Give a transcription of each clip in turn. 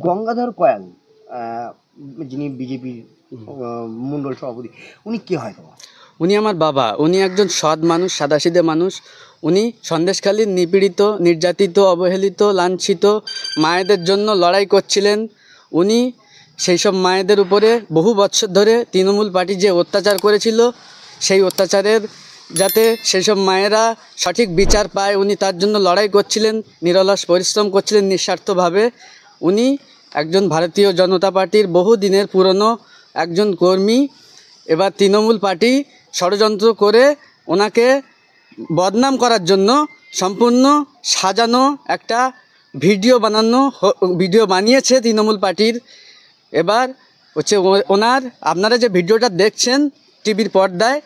গঙ্গাধর কয়াল যিনি বিজেপির মণ্ডল সভাপতি, উনি কে হয় তোমার? উনি আমার বাবা। উনি একজন সৎ মানুষ, সাদাসিধে মানুষ। উনি সন্দেশখালীর নিপীড়িত, নির্যাতিত, অবহেলিত, লাঞ্ছিত মায়েদের জন্য লড়াই করছিলেন। উনি সেই সব মায়েদের উপরে বহু বছর ধরে তৃণমূল পার্টি যে অত্যাচার করেছিল, সেই অত্যাচারের যাতে সেই সব মায়েরা সঠিক বিচার পায়, উনি তার জন্য লড়াই করছিলেন, নিরলস পরিশ্রম করছিলেন নিঃস্বার্থভাবে। উনি একজন ভারতীয় জনতা পার্টির বহু দিনের পুরনো একজন কর্মী। এবার তৃণমূল পার্টি ষড়যন্ত্র করে ওনাকে বদনাম করার জন্য সম্পূর্ণ সাজানো একটা ভিডিও বানিয়েছে তৃণমূল পার্টির। এবার হচ্ছে ওনার আপনারা যে ভিডিওটা দেখছেন টিভির পর্দায়,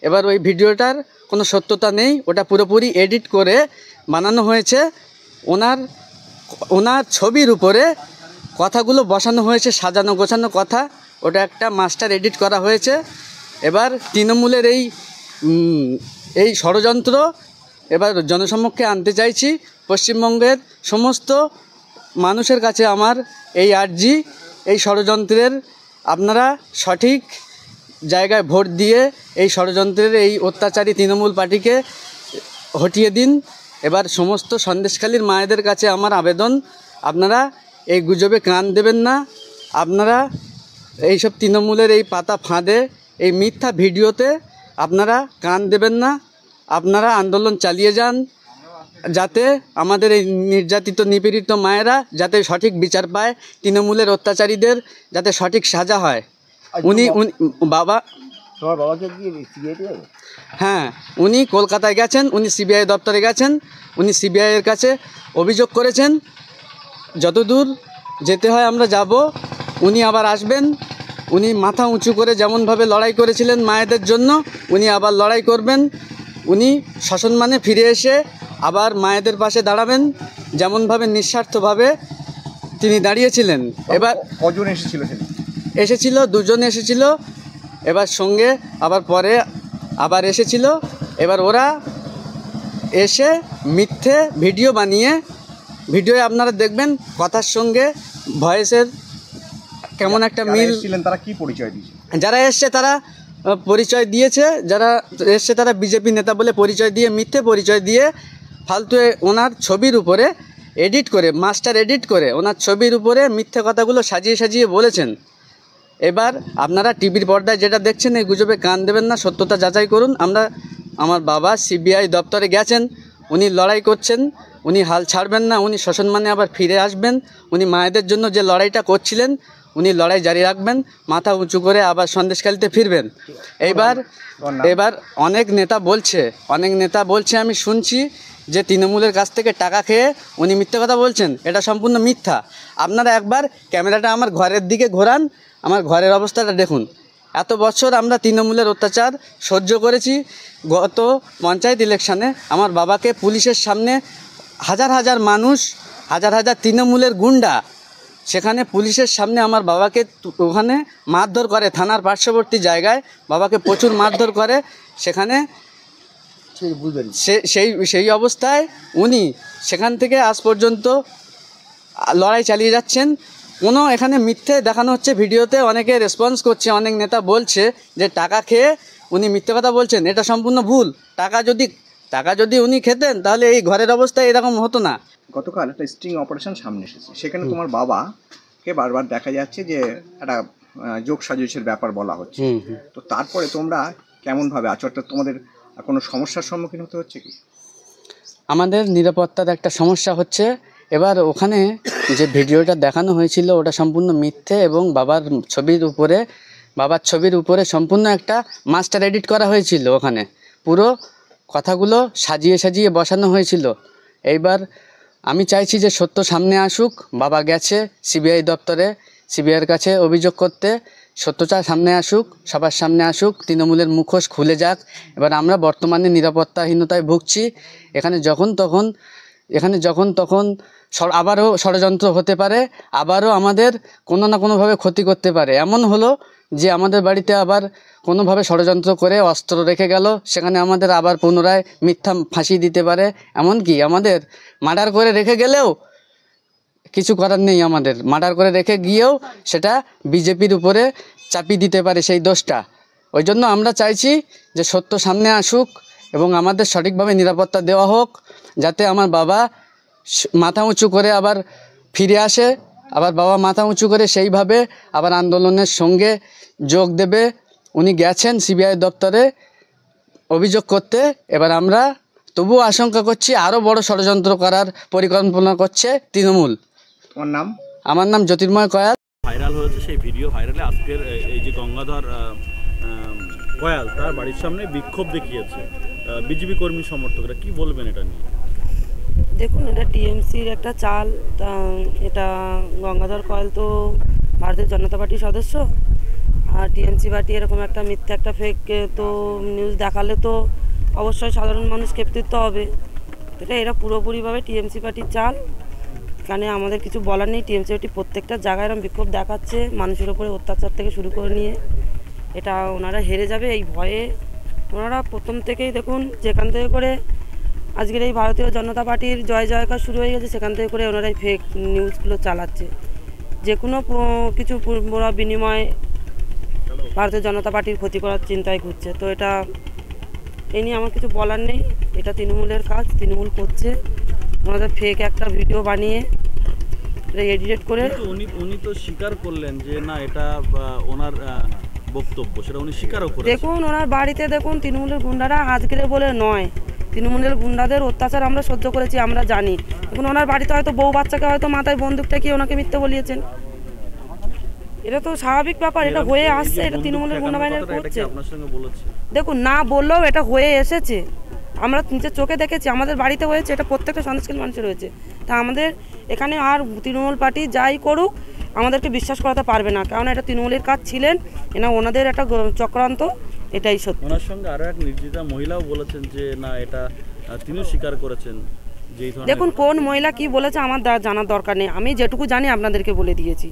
এবার ওই ভিডিওটার কোনো সত্যতা নেই, ওটা পুরোপুরি এডিট করে বানানো হয়েছে। ওনার ছবির উপরে কথাগুলো বসানো হয়েছে, সাজানো গোছানো কথা, ওটা একটা মাস্টার এডিট করা হয়েছে। এবার তৃণমূলের এই ষড়যন্ত্র এবার জনসম্মুখে আনতে চাইছি। পশ্চিমবঙ্গের সমস্ত মানুষের কাছে আমার এই আর্জি, এই ষড়যন্ত্রের আপনারা সঠিক জায়গায় ভোট দিয়ে এই ষড়যন্ত্রের এই অত্যাচারী তৃণমূল পার্টিকে হটিয়ে দিন। এবার সমস্ত সন্দেশখালীর মায়েদের কাছে আমার আবেদন, আপনারা এই গুজবে কান দেবেন না। আপনারা এইসব তৃণমূলের এই পাতা ফাঁদে, এই মিথ্যা ভিডিওতে আপনারা কান দেবেন না। আপনারা আন্দোলন চালিয়ে যান, যাতে আমাদের এই নির্যাতিত নিপীড়িত মায়েরা যাতে সঠিক বিচার পায়, তৃণমূলের অত্যাচারীদের যাতে সঠিক সাজা হয়। তোমার বাবাকে কি সিবিআইতে যাবে? হ্যাঁ, উনি কলকাতায় গেছেন, উনি সিবিআই দপ্তরে গেছেন, উনি সিবিআইয়ের কাছে অভিযোগ করেছেন। যতদূর যেতে হয় আমরা যাব, উনি আবার আসবেন। উনি মাথা উঁচু করে যেমনভাবে লড়াই করেছিলেন মায়েদের জন্য, উনি আবার লড়াই করবেন। উনি সসম্মানে ফিরে এসে আবার মায়েদের পাশে দাঁড়াবেন, যেমনভাবে নিঃস্বার্থভাবে তিনি দাঁড়িয়েছিলেন। এবার কজন এসেছিল? দুজন এসেছিল। এবার সঙ্গে আবার পরে আবার এসেছিল। এবার ওরা এসে মিথ্যে ভিডিও বানিয়ে, ভিডিওয়ে আপনারা দেখবেন কথার সঙ্গে ভয়েসের কেমন একটা মিল। তারা কি পরিচয় দিয়েছে? যারা এসছে তারা পরিচয় দিয়েছে, যারা এসছে তারা বিজেপি নেতা বলে পরিচয় দিয়ে, মিথ্যে পরিচয় দিয়ে ফালতু ওনার ছবির উপরে এডিট করে, মাস্টার এডিট করে ওনার ছবির উপরে মিথ্যে কথাগুলো সাজিয়ে সাজিয়ে বলেছেন। এবার আপনারা টিভির পর্দায় যেটা দেখছেন, এই গুজবে কান দেবেন না, সত্যতা যাচাই করুন। আমার বাবা সিবিআই দপ্তরে গেছেন, উনি লড়াই করছেন, উনি হাল ছাড়বেন না, উনি সসম্মানে আবার ফিরে আসবেন। উনি মায়েদের জন্য যে লড়াইটা করছিলেন, উনি লড়াই জারি রাখবেন, মাথা উঁচু করে আবার সন্দেশখালীতে ফিরবেন। এবার অনেক নেতা বলছে, আমি শুনছি যে তৃণমূলের কাছ থেকে টাকা খেয়ে উনি মিথ্যে কথা বলছেন। এটা সম্পূর্ণ মিথ্যা। আপনারা একবার ক্যামেরাটা আমার ঘরের দিকে ঘোরান, আমার ঘরের অবস্থাটা দেখুন। এত বছর আমরা তৃণমূলের অত্যাচার সহ্য করেছি। গত পঞ্চায়েত ইলেকশানে আমার বাবাকে পুলিশের সামনে হাজার হাজার মানুষ, হাজার হাজার তৃণমূলের গুন্ডা সেখানে পুলিশের সামনে আমার বাবাকে ওখানে মারধর করে, থানার পার্শ্ববর্তী জায়গায় বাবাকে প্রচুর মারধর করে। সেখানে সেই অবস্থায় উনি সেখান থেকে আজ পর্যন্ত লড়াই চালিয়ে যাচ্ছেন। কোনো এখানে মিথ্যে দেখানো হচ্ছে ভিডিওতে, অনেকে রেসপন্স করছে, অনেক নেতা বলছে যে টাকা খেয়ে উনি মিথ্যে কথা বলছেন। এটা সম্পূর্ণ ভুল। টাকা যদি উনি খেতেন তাহলে এই ঘরের অবস্থা এরকম হতো না। গতকাল একটা স্টিং অপারেশন সামনে এসেছে, সেখানে তোমার বাবাকে বারবার দেখা যাচ্ছে যে একটা যোগ সাজসের ব্যাপার বলা হচ্ছে। তো তারপরে তোমরা কেমনভাবে আছো? অর্থাৎ তোমাদের কোনো সমস্যার সম্মুখীন হতে হচ্ছে কি? আমাদের নিরাপত্তার একটা সমস্যা হচ্ছে। এবার ওখানে যে ভিডিওটা দেখানো হয়েছিল ওটা সম্পূর্ণ মিথ্যে এবং বাবার ছবির উপরে সম্পূর্ণ একটা মাস্টার এডিট করা হয়েছিল। ওখানে পুরো কথাগুলো সাজিয়ে সাজিয়ে বসানো হয়েছিল। এইবার আমি চাইছি যে সত্য সামনে আসুক। বাবা গেছে সিবিআই দপ্তরে, সিবিআইয়ের কাছে অভিযোগ করতে। সত্যটা সামনে আসুক, সবার সামনে আসুক, তৃণমূলের মুখোশ খুলে যাক। এবার আমরা বর্তমানে নিরাপত্তাহীনতায় ভুগছি। এখানে যখন তখন আবারও ষড়যন্ত্র হতে পারে, আবারও আমাদের কোনো না কোনোভাবে ক্ষতি করতে পারে। এমন হলো যে আমাদের বাড়িতে আবার কোনোভাবে ষড়যন্ত্র করে অস্ত্র রেখে গেল, সেখানে আমাদের আবার পুনরায় মিথ্যা ফাঁসি দিতে পারে। এমনকি আমাদের মার্ডার করে রেখে গেলেও কিছু করার নেই আমাদের। মার্ডার করে রেখে গিয়েও সেটা বিজেপির উপরে চাপিয়ে দিতে পারে সেই দোষটা। ওই জন্য আমরা চাইছি যে সত্য সামনে আসুক এবং আমাদের সঠিকভাবে নিরাপত্তা দেওয়া হোক, যাতে আমার বাবা মাথা উঁচু করে আবার ফিরে আসে, আবার বাবা মাথা উঁচু করে সেইভাবে আবার আন্দোলনের সঙ্গে যোগ দেবে। উনি গেছেন সিবিআই দপ্তরে অভিযোগ করতে। এবার আমরা তবুও আশঙ্কা করছি আরও বড় ষড়যন্ত্র করার পরিকল্পনা করছে তৃণমূল। তোমার নাম? আমার নাম জ্যোতির্ময় কয়াল। ভাইরাল হয়েছে সেই ভিডিও ভাইরালে আজকের এই যে গঙ্গাধর কয়াল তার বাড়ির সামনে বিক্ষোভ দেখিয়েছে বিজেপি কর্মী সমর্থকরা, কি বলবেন এটা নিয়ে? দেখুন, এটা টিএমসির একটা চাল। এটা গঙ্গাধর কয়াল তো ভারতীয় জনতা পার্টির সদস্য, আর টিএমসি পার্টি এরকম একটা মিথ্যা একটা ফেক তো নিউজ দেখালে তো অবশ্যই সাধারণ মানুষ ক্ষেপ্তিত হবে। এটা এরা পুরোপুরিভাবে টিএমসি পার্টির চাল। এখানে আমাদের কিছু বলার নেই। টিএমসি পার্টি প্রত্যেকটা জায়গায় এরকম বিক্ষোভ দেখাচ্ছে মানুষের উপরে অত্যাচার থেকে শুরু করে নিয়ে। এটা ওনারা হেরে যাবে এই ভয়ে। ওনারা প্রথম থেকেই দেখুন যেখান থেকে করে আজকের এই ভারতীয় জনতা পার্টির জয় জয়কার শুরু হয়ে গেছে, সেখান থেকে করে ওনারা এই ফেক নিউজগুলো চালাচ্ছে। যে কোনো কিছু বিনিময়ে ভারতীয় জনতা পার্টির ক্ষতি করার চিন্তায় ঘুরছে। তো এটা এই নিয়ে আমার কিছু বলার নেই। এটা তৃণমূলের কাজ, তৃণমূল করছে। ওনাদের ফেক একটা ভিডিও বানিয়ে এডিট করে। উনি তো স্বীকার করলেন যে না এটা ওনার বক্তব্য, সেটা উনি স্বীকারও করেছেন। দেখুন ওনার বাড়িতে দেখুন তৃণমূলের গুন্ডারা আজকের বলে নয়, তৃণমূলের গুন্ডাদের অত্যাচার আমরা সহ্য করেছি, আমরা জানি। এখন ওনার বাড়িতে হয়তো বউ বাচ্চাকে হয়তো মাথায় বন্দুক ঠেকিয়ে ওনাকে মিথ্যে বলিয়েছেন। এটা তো স্বাভাবিক ব্যাপার, এটা হয়ে আসছে। এটা তৃণমূলের গুন্ডা বাহিনীরা করছে। দেখুন না বললেও এটা হয়ে এসেছে, আমরা নিজের চোখে দেখেছি, আমাদের বাড়িতে হয়েছে। এটা প্রত্যেকটা সন্দেশকারী মানুষের হয়েছে। তা আমাদের এখানে আর তৃণমূল পার্টি যাই করুক আমাদেরকে বিশ্বাস করাতে পারবে না, কারণ এটা তৃণমূলের কাজ ছিলেন না, ওনাদের একটা চক্রান্ত। এটাই সত্যি। ওনার সঙ্গে আরো এক নির্যাতিতা মহিলাও বলেছেন যে না এটা তিনিও স্বীকার করেছেন। দেখুন কোন মহিলা কি বলেছে আমার জানার দরকার নেই, আমি যেটুকু জানি আপনাদেরকে বলে দিয়েছি।